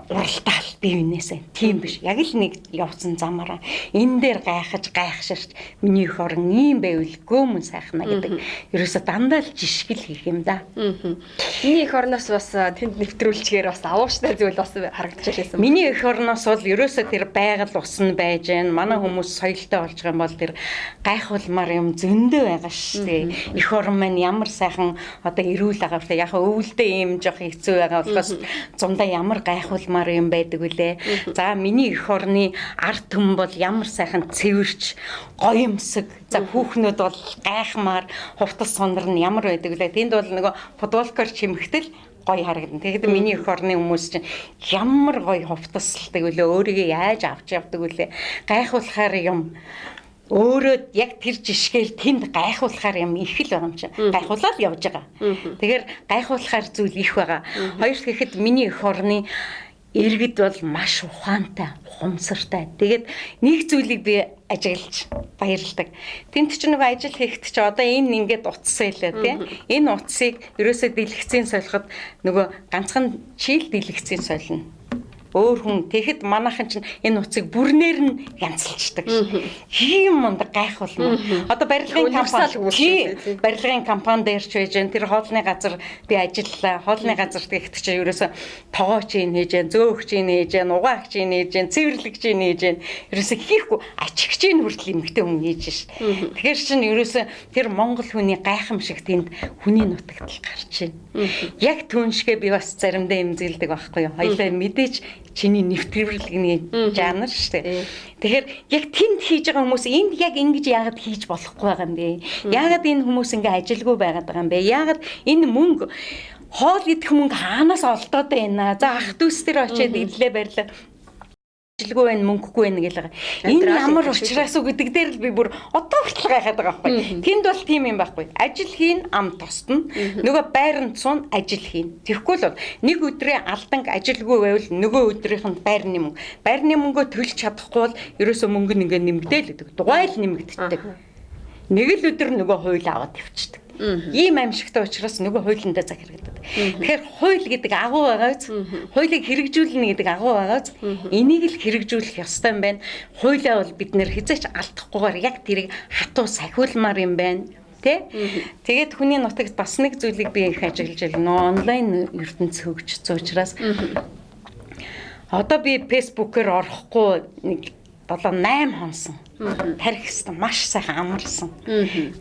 уралдаал бие бинээсээ. Тийм биш. Яг л нэг явцсан замаараа энэ дээр гайхаширч миний их орон ийм байвал гөөмөн сайхна гэдэг. Ерөөсөө дандаа л жишгэл хийх юм да. Миний их орноос бас тэнд нэвтрүүлчихээр бас авууштай зүйл бас харагдаж байсан. Миний их орноос бол ерөөсөө тэр байгаль ус нь байж гэн. Манай хүмүүс соёлтой болж байгаа юм бол тэр гайхуулмаар юм зөндөө байгаа шүү дээ. Эх орон маань ямар сайхан одоо эрүүл байгаа вэ? Яг өвөлдөө ийм жоох хэцүү байгаа болохоос зундаа ямар гайхуулмаар юм байдаг вүлээ. За миний эх орны ард түмэн бол ямар сайхан цэвэрч гоёмсог. За хүүхнүүд бол гайхмаар хувцас сонор нь ямар байдаг вүлээ. Тэнд бол нөгөө футболкоор чимэгтэл гоё харагдана. Тэгэхэд миний эх орны хүмүүс чинь ямар гоё хувцасалдаг вүлээ. Өөрийгөө яаж авч явдаг вүлээ. Гайхуулахаар юм өөрөө яг тэр жишгээр тэнд гайхуулахаар юм их л байгаа юм чинь. Гайхуулаад явж байгаа. Тэгэхээр гайхуулахаар зүйл их байгаа. Хоёр гэхэд миний эх орны иргэд бол маш ухаантай, ухамсартай. Тэгээд нэг зүйлийг би ажиглаж баярладаг. Тэнд чинь нөгөө ажил хийхэд чи одоо энэ ингээд утсан илээ тий. Энэ утсыг ерөөсөө дэлгэцийн солиход нөгөө ганцхан чийл дэлгэцийн солино. Өөр хүн тэгэхэд манайхан чинь энэ уцыг бүрнээр нь янзалцдаг шүү. Хийм мундаг гайхуулна. Одоо барилгын компани дээр ч байж тэр хоолны газар би ажиллалаа. Хоолны газар тэгэхэд чи ерөөсө тоогооч ийн хийж, зөөгч ийн хийж, угаагч ийн хийж, цэвэрлэгч ийн хийж, ерөөсө хийхгүй ачигч ийн хүртэл эмгтэй хүн хийж шүү. Тэгэхээр чинь ерөөсө тэр монгол хүний гайхамшиг тэнд хүний нутагт гарч байна. Яг түншгэ би бас заримдаа эмзэлдэг байхгүй юу. Хоёлаа мэдээж чиний нэвтрүүлгийн жанр шүү дээ. Тэгэхээр яг тэнд хийж байгаа хүмүүс энд яг ингэж яагаад хийж болохгүй байгаа юм бэ? Яагаад энэ хүмүүс ингэ ажилгүй байгаад байгаа юм бэ? Яагаад энэ мөнгө хоол идэх мөнгө хаанаас олдоод байна? За ах дүүс тэр очиад ирлээ барьлаа. Ажилгүй байх мөнгөгүй байх гэж байгаа. Энэ ямар учраас уу гэдэг дээр л би бүр одоо хүртэл гайхаад байгаа байхгүй. Тэнд бол тийм юм байхгүй. Ажил хийн ам тосдно. Нөгөө байранд суун ажил хийн. Тэгэхгүй л бол нэг өдрийн алданг ажилгүй байвал нөгөө өдрийнхэнд байрны мөнгө. Байрны мөнгөө төлж чадахгүй бол ерөөсөө мөнгө нь ингээ нэмэгдээл гэдэг. Дугайл нэмэгддэг. Нэг л өдөр нөгөө хууль аваад явчихдаг. Ийм аимшигтай учраас нөгөө хуулиндаа захирагддаг. Тэгэхээр хууль гэдэг агуу байгаач, хуулийг хэрэгжүүлнэ гэдэг агуу байгаач, энийг л хэрэгжүүлэх ёстой юм байна. Хуулиа бол бид нэр хизээч алдахгүйгээр яг тэрийг хатуу сахиулмаар юм байна. Тэгээд хүний нутагт бас нэг зүйлийг би их ажиглаж байна. Онлайн ертөнц хөгжсөн учраас одоо би фэйсбүүкээр орохгүй нэг 7-8 хонсон. Тарих хэвээр маш сайхан амарсан.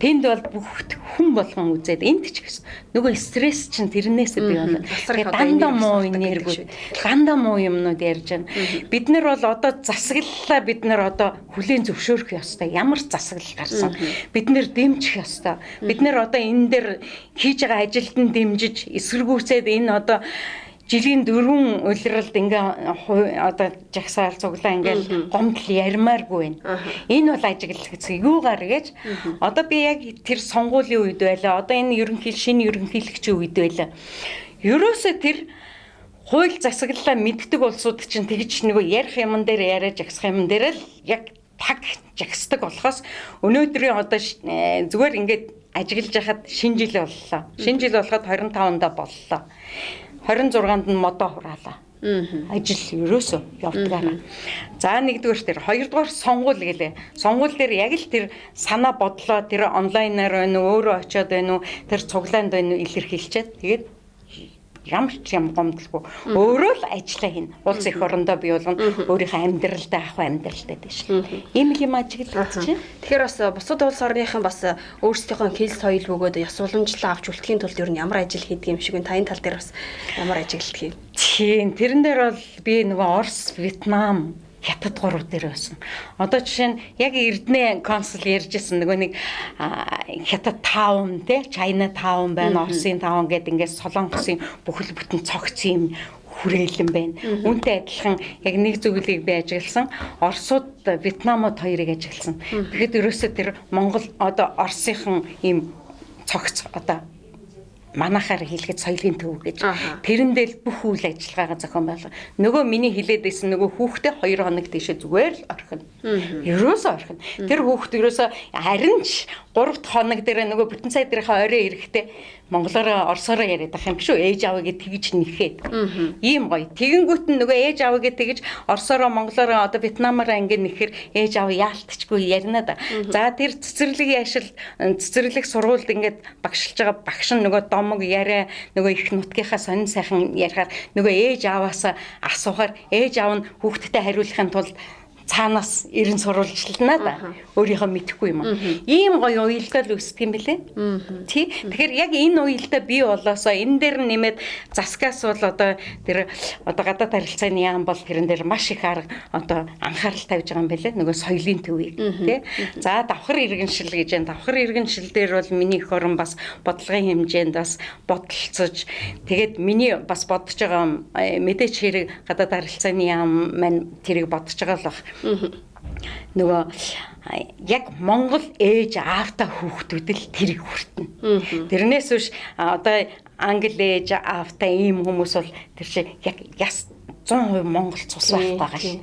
Тэнд бол бүгд хүн болгон үзээд энд ч гэсэн нөгөө стресс чинь тэрнээсээ бий болоод дандаа муу энерги, дандаа муу юмнууд ярьж байна. Бид нар бол одоо засаглалаа бид нар одоо хүлээн зөвшөөрөх ёстой. Ямар засаглал гарсан. Бид нар дэмжих ёстой. Бид нар одоо энэ дээр хийж байгаа ажилд нь дэмжиж эсэргүүцээд энэ одоо жилийн 4 улиралд ингээ одоо жагсаал цуглаа ингээл гомдол ярмааргүй байна. Энэ бол ажиглал гэсэн юугаар гэж одоо би яг тэр сонгуулийн үед байлаа. Одоо энэ шинэ ерөнхийлөгчийн үед байлаа. Ерөөсөө тэр хууль засаглалаа мэддэг улсууд чинь тэгж нөгөө ярих юмн дээр яриа жагсах юмн дээр л яг таг жагсдаг болохоос өнөөдрийн одоо зүгээр ингээд ажиглаж хахад шинэ жил боллоо. Шинэ жил болоход 25-нд боллоо. 26-нд нь модоо хураалаа. Ажил ерөөсөө явдгаараа. За нэгдүгээр тэр хоёрдугаар сонгуул гэлээ. Сонгуул дээр яг л тэр санаа бодлоо тэр онлайнаар байна уу өөрөө очиод байна уу тэр цуглаанд байна уу илэрхийлчихэд тэгээд ямар ч юм гомдлгүй өөрөө л ажиллаа хийнэ. Улс их орондоо бий болгоно. Өөрийнхөө амьдралдаа ах амьдралтай дэш. Ийм юм ажиглаж чинь. Тэгэхээр бас бусад улс орныхан бас өөрсдийнхөө хэл соёл бөгөөд ёс уламжлалаа авч үлдэхийн тулд ер нь ямар ажил хийдэг юм шиг энэ таны тал дээр бас ямар ажиглалт хийв? Тийм, тэрэн дээр бол би нөгөө Орос, Вьетнам, Хятад гурав дээр байсан. Одоо жишээ нь яг Эрдэнэ консул ярьжсэн нөгөө нэг Хятад таун те, China таун байна, Оросын таун гэдэг ингээд Солонгосын бүхэл бүтэн цогцсон юм хүрээлэн байна. Үүнтэй адилхан яг нэг зөвлөгийг би ажигласан. Оросууд Вьетнамууд хоёрыг ажигласан. Тэгэхэд ерөөсөө тэр Монгол одоо Оросынхан ийм цогц одоо манахаар хэлэхэд соёлын төв гэж тэрэн дээр бүх үйл ажиллагаагаа зохион байгуулсан. Нөгөө миний хэлээд байсан нөгөө хүүхдээ 2 хоног тийшээ зүгээр л орхино. Ерөөсөө орхино. Тэр хүүхд ерөөсөө харин ч 3 дахь хоног дээр нөгөө бүтэн цай дээрээ орой ирэхдээ монголоор орсоор яриад ах юм шүү. Ээж аваагээ тэгж нэхэд. Ийм гоё. Тэгэнгүүт нь нөгөө ээж аваагээ тэгж орсоор монголоор одоо вьетнамаараа ингэ нэхэр ээж аваа яалтчгүй ярина да. За тэр цэцэрлэг сургуульд ингээд багшилж байгаа багш нь нөгөө домог яриа нөгөө их нутгийнхаа сонин сайхан ярихаар нөгөө ээж аваас асуухаар ээж аав нь хүүхдтэй хариулахын тулд цаанаас эрен сурвалжлана да. Өөрийнхөө мэдэхгүй юм. Ийм гоё уялдал үүсдэг юм бэлээ. Тий. Тэгэхээр яг энэ уялдаа бий болоосоо энэ дээр нэмээд заскаас бол одоо тэр одоо гадаад харилцааны яам бол тэрэн дээр маш их арга одоо анхаарал тавьж байгаа юм бэлээ. Нөгөө соёлын төвийг тий. За давхар иргэншил гэж энэ давхар иргэншил дээр бол миний эх орон бас бодлогын хэмжээнд бас бодолцож тэгээд миний бас бодож байгаа мэдээч хэрэг гадаад харилцааны яам маань тэрийг бодож байгаа л баг. Нөгөө яг Монгол ээж аавтай хүүхдүүд л тэрийг хүртэнэ. Тэрнээс биш одоо англи ээж аавтай ийм хүмүүс бол тэр чинь яг 100% Монгол цус байх байгаа шин.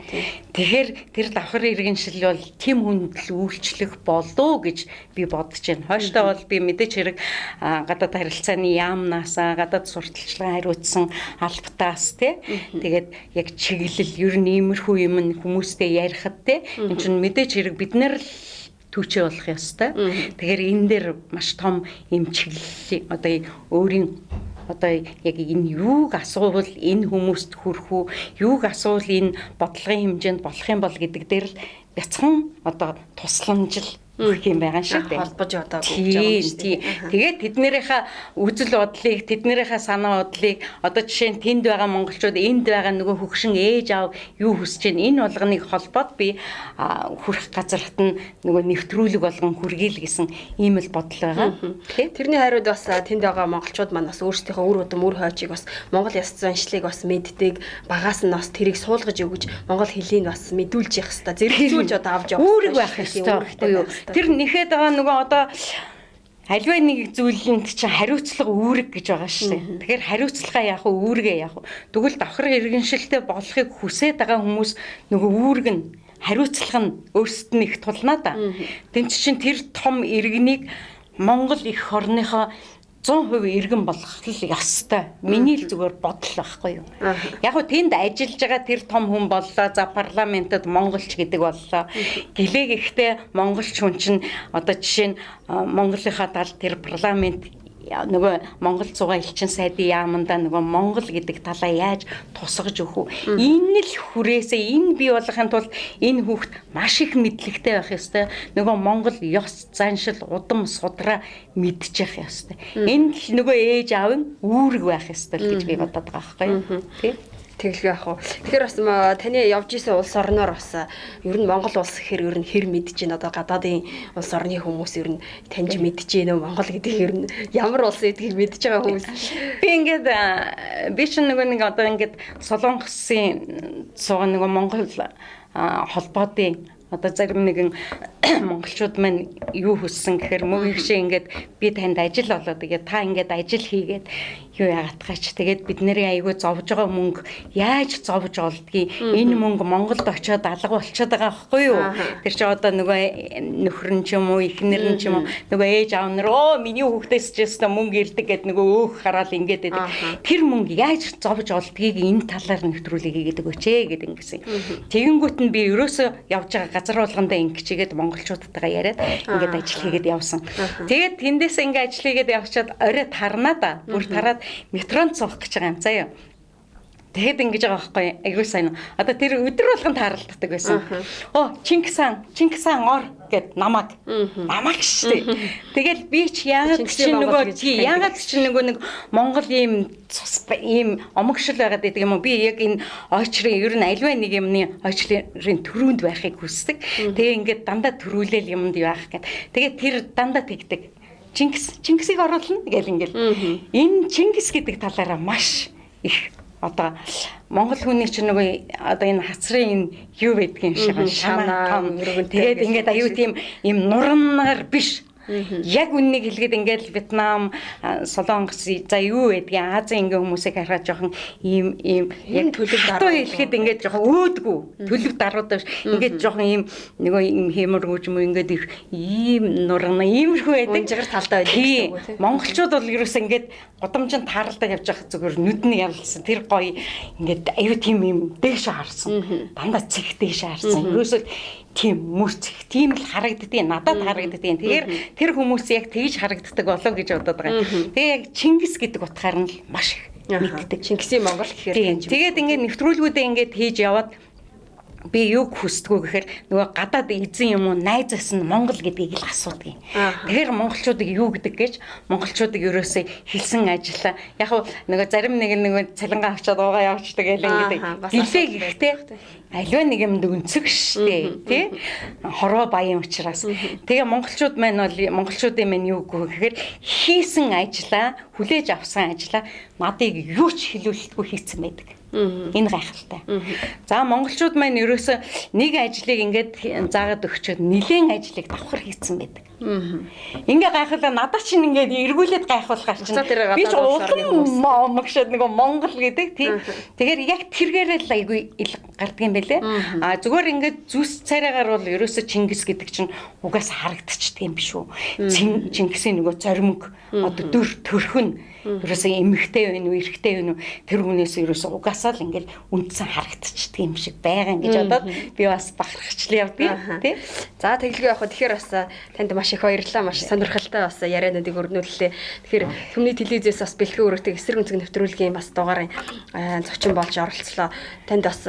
Тэгэхээр тэр давхар иргэншил бол тэм хүндэл үйлчлэх болов гэж би бодож байна. Хойштой бол би мэдээч хэрэг гадаад харилцааны яамнаас гадаад сурталчилгаан хариуцсан албатаас тий. Тэгээд яг чиглэл ер нь иймэрхүү юм хүмүүстэй ярихад тий. Энд чинь мэдээч хэрэг бид нар л түүчээ болох ёстой. Тэгэхээр энэ дээр маш том юм чиглэл одоо өөрийн одоо яг энэ юуг асуувал энэ хүмүүст хүрэх үү, юуг асуувал энэ бодлогын хэмжээнд болох юм бол гэдэг дээр л бяцхан одоо тусламжил өгөх юм байгаа шүү дээ. Холбож одоо өгч байгаа юм шүү дээ. Тэгээд тэднэрийнхээ үзэл бодлыг, тэднэрийнхээ санаа бодлыг одоо жишээ нь тэнд байгаа монголчууд энд байгаа нөгөө хөгшин ээж аав юу хүсэж байна энэ болгоныг холбоод би хүрэх газарт нь нөгөө нэвтрүүлэг болгон хүргээл гэсэн ийм л бодол байгаа. Тэрний хариуд бас тэнд байгаа монголчууд маань бас өөрсдийнхөө үр удам үр хойчийг бас монгол ёс заншлыг бас мэддэг, багаас нь бас тэрийг суулгаж өгөж монгол хэлийг бас мэдүүлж явах хэрэгтэй. Зэрэгцүүлж одоо авч явах үүрэг байх хэрэгтэй. Тэр нэхэд байгаа нөгөө одоо аливаа нэг зүйлэнд чинь хариуцлага үүрэг гэж байгаа шүү дээ. Тэгэхээр хариуцлагаа яах вэ, үүргээ яах вэ? Тэгвэл давхар иргэншилтэй болохыг хүсээд байгаа хүмүүс нөгөө үүрэг нь хариуцлага нь өөрсдөд нь их тулнаа да. Тэнц чинь тэр том иргэнийг Монгол их орныхоо 100% иргэн болох л ёстой. Миний л зүгээр бодол байхгүй юу. Яг хөө тэнд ажиллаж байгаа тэр том хүн боллоо. За парламентод монголч гэдэг боллоо. Гэлэг ихтэй монголч хүн чинь одоо жишээ нь Монголынхаа тал тэр парламент нөгөө Монгол цугаа элчин сайдын яаманда нөгөө Монгол гэдэг талаа яаж тусгаж өгөх вэ? Энэ л хүрээсээ энэ бий болгохын тулд энэ хүүхд маш их мэдлэгтэй байх ёстой. Нөгөө Монгол ёс заншил удам судраа мэдчих ёстой. Энэ л нөгөө ээж аав нь үүрэг байх ёстой л гэж би бодоод байгаа байхгүй юу? Тий? Тэглэгээ ах уу. Тэгэхээр бас таны явж исэн улс орноор бас ер нь Монгол улс гэхэр ер нь хэр мэдж байна одоо гадаадын улс орны хүмүүс ер нь таньж мэдж байна уу Монгол гэдэг ер нь ямар улс гэдгийг мэдж байгаа хүмүүс. Би ингээд би ч нэг одоо ингээд Солонгосын цугаа нөгөө Монгол холбоодын одоо зарим нэгэн монголчууд маань юу хүссэн гэхээр мөнгө шиг ингээд би танд ажил олоод тэгээд та ингээд ажил хийгээд юу яагаатгаач тэгээд бид нарын аягүй зовж байгаа мөнгө яаж зовж олдгийг энэ мөнгө Монголд очиод алга болчиход байгаа байхгүй юу тэр чи одоо нөгөө нөхөр нь ч юм уу эхнэр нь ч юм уу нөгөө ээж аав нар миний хүүхдээс ч гэсэн мөнгө ирдэг гэд нөгөө өөх хараал ингээд байдаг тэр мөнгө яаж зовж олдгийг энэ талаар нэвтрүүлэг хийгээд өгөөч ээ гэд ингэсэн тэгэнгүүт нь би ерөөсөө явж байгаа газар болгондоо ингэчигээд монголчуудтайгаа яриад ингээд ажил хийгээд явсан. Тэгээд тэндээс ингээд ажил хийгээд явчаад оройд харнаа да. Бүр тараад метронд суух гэж байгаа юм заяа. Тэгэхэд ингэж байгаа байхгүй айгүй сайн. Одоо тэр өдөр болгон тааралддаг байсан. Оо Чингис хаан ор гэд намаг штэ. Тэгэл би ч яагаад чи нөгөө нэг Монгол ийм омогшил байгаад байдаг юм уу? Би яг энэ ойчрын ер нь альва нэг юмны ойчлын төрөнд байхыг хүсдэг. Тэгээ ингээд дандаа төрүүлэл юмд яах гэд. Тэгээ тэр дандаа тэгдэг. Чингисийг оруулна гэл ингээл. Энэ Чингис гэдэг талаараа маш их одоо Монгол хүний чинь нөгөө одоо энэ хацрын энэ юу байдгийн шиг шанаа тэгээд ингээд аюу тийм юм нурангаар биш. Яг үннийг хэлгээд ингээд Вьетнам, Солонгос за юу байдгийг Азийн ингээ хүмүүсийг хараад жоохон ийм яг төлөв даруу хэлэхэд ингээд жоохон өөдгүү төлөв даруудаг ингээд жоохон ийм нөгөө ийм хэмэргүүж юм ингээд их ийм нурна иймэрхүү байдаг. Унжигэр талдаа байдаг гэсэн үг тийм. Монголчууд бол ерөөсөө ингээд гудамжинд тааралдаг явж байгаа зүгээр нүдний явлсан тэр гоё ингээд аюу тийм юм дээш харсан. Дандаа цэг дээш харсан. Ерөөсөө тийм мөцөх тийм л харагддیں۔ Надад харагддیں۔ Тэгэхээр тэр хүмүүс яг тэгж харагддаг болов гэж бодоод байгаа. Тэгээ яг Чингис гэдэг утгаар нь маш их мэддэг. Чингисийн Монгол гэхээр. Тэгээд ингээд нэвтрүүлгүүдээ ингээд хийж яваад би юг хүсдэггүй гэхээр нөгөө гадаад эзэн юм уу найзаас нь Монгол гэдгийг л асуудаг юм. Тэгэхээр монголчуудыг юу гэдэг гэж монголчуудыг ерөөсөө хэлсэн ажиллаа. Яг нөгөө зарим нэг цалингаа авчаад уугаа явуулдаг гэл ингээд гэлээ гэхдээ аливаа нэг юмд өнцөг штэ тий хорвоо баян учраас. Тэгээ монголчуудын маань юу гэхээр хийсэн ажиллаа хүлээж авсан ажиллаа надыг юу ч хэлүүлэхгүй хийцэн байдаг. Энэ гайхалтай. За монголчууд маань ерөөсөө нэг ажлыг ингээд заагаад өгчөөд нэлээд ажлыг давхар хийцэн байдаг. Ингээ гайхалаа надад чинь ингээд эргүүлээд гайхуулахаар чинь би ч улам могшоод нэг Монгол гэдэг тий. Тэгэхээр яг тэргээрээ л айгүй гардаг юм байлээ. А зүгээр ингээд зүс царайгаар бол ерөөсөө Чингис гэдэг чинь угаас харагдчихдаг юм биш үү. Чингисийн нөгөө зоримог одоо дүр төрхөн ерөөсөө эмхтэй байна уу эрэгтэй байна уу тэр хүнээс ерөөсөө угаасаа л ингээд үндсэн харагдчихдаг юм шиг байгаа гэж бодоод би бас бахархчлаа явдаг тий. За тэглэгээ явах. Тэгэхээр бас танд маш их баярлалаа. Маш сонирхолтой бас яриануудыг өрнүүллээ. Тэгэхээр Төмний телевизээс бас бэлтгэн өргөдөг эсрэг үнцэг нэвтрүүлгийн бас дугаарын зочин болж оролцлоо. Танд бас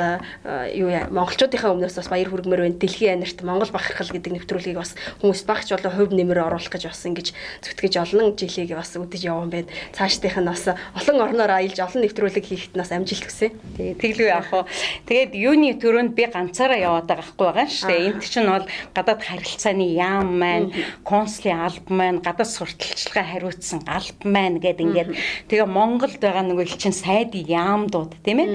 юу монголчуудынхаа өмнөөс бас баяр хүргэмээр байна. Дэлхийн анирт Монгол бахархал гэдэг нэвтрүүлгийг бас хүмүүс багч болоо хувь нэмэр оруулах гэж бас ингэж зүтгэж олон жилийг бас үдэж явсан байна. Цаашдынх нь бас олон орноор аялж олон нэвтрүүлэг хийхэд нас амжилт хүсье. Тэглүү яах вэ? Тэгээд юуны төрөнд би ганцаараа яваад байгаа хгүй байгаа шүү дээ. Энд чинь бол гадаад харилцааны яам маань, консулын алба маань, гадаад сурталчилгаа хариуцсан алба маань гэдэг ингээд тэгээ Монголд байгаа нөгөө элчин сайдын яамдууд тийм ээ.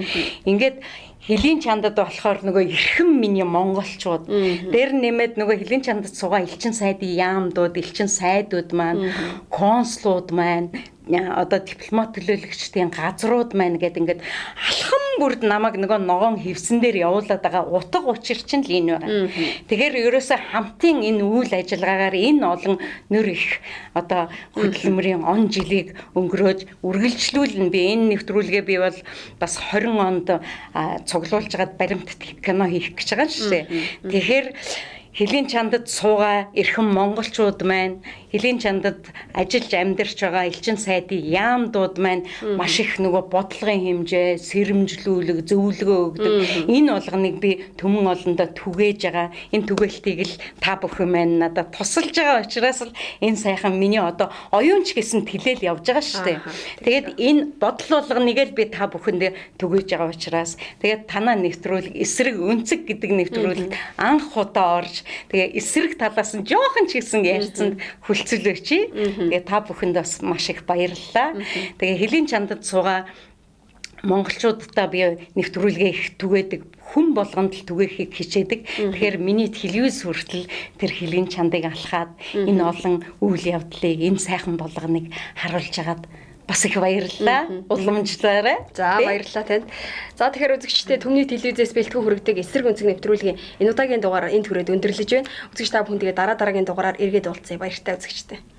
Ингээд Хэлийн чандад болохоор нөгөө эрхэм миний монголчууд дээр нэмээд нөгөө хэлийн чандад суугаа элчин сайдын яамдууд, элчин сайдууд маань, консулууд маань одоо дипломат төлөөлөгчдийн газрууд маань гэдэг ингээд алхам бүрд намайг нөгөө ногоон хевсэн дээр явуулаад байгаа утга учир чинь л энэ байгаа. Тэгэхээр ерөөсөө хамтын энэ үйл ажиллагаагаар энэ олон нөр их одоо хөдөлмөрийн он жилийг өнгөрөөж үргэлжлүүлнэ. Би энэ нэвтрүүлгээ би бол бас 20 онд цуглуулж агаад баримтат кино хийх гэж байгаа шүү дээ. Тэгэхээр Хэлийн чандад суугаа эрхэм монголчууд маань Хэлийн чандад ажиллаж амьдарч байгаа элчин сайдын яамдууд маань маш их нөгөө бодлогын хэмжээ, сэрэмжлүүлэг, зөвлөгөө өгдөг. Энэ болгоныг би төмөн олондоо түгээж байгаа. Энэ түгээлтийг л та бүхэн маань надад тусалж байгаа учраас л энэ сайхан миний одоо оюунч гэсэн тэлэл явж байгаа шүү дээ. Тэгээд энэ бодол болгоныг л би та бүхэндээ түгээж байгаа учраас тэгээд танаа нэвтрүүлэг эсрэг үнцэг гэдэг нэвтрүүлэгт анх удаа орж тэгээ эсрэг талаас нь жоохон ч гэсэн ярьцанд хүлцэлөөч. Тэгээ та бүхэнд бас маш их баярлалаа. Тэгээ Хэлийн чандад суугаа монголчуудаа би нэвтрүүлгээ их түгээдэг, хүн болгонд л түгээхийг хичээдэг. Тэгэхээр миний телевиз хүртэл тэр Хэлийн чандыг алхаад энэ олон үйл явдлыг, энэ сайхан болгоныг харуулж агаад бас их баярлалаа. Уламжлаарай. За баярлалаа танд. За тэгэхээр үзэгчдээ Төмний телевизээс бэлтгэн хүргэдэг эсрэг үнцэг нэвтрүүлгийн энэ удаагийн дугаар энд хүрээд өндөрлөж байна. Үзэгч та бүхэн тэгээ дараагийн дугаараар эргээд уулзъя. Баяртай үзэгчдээ.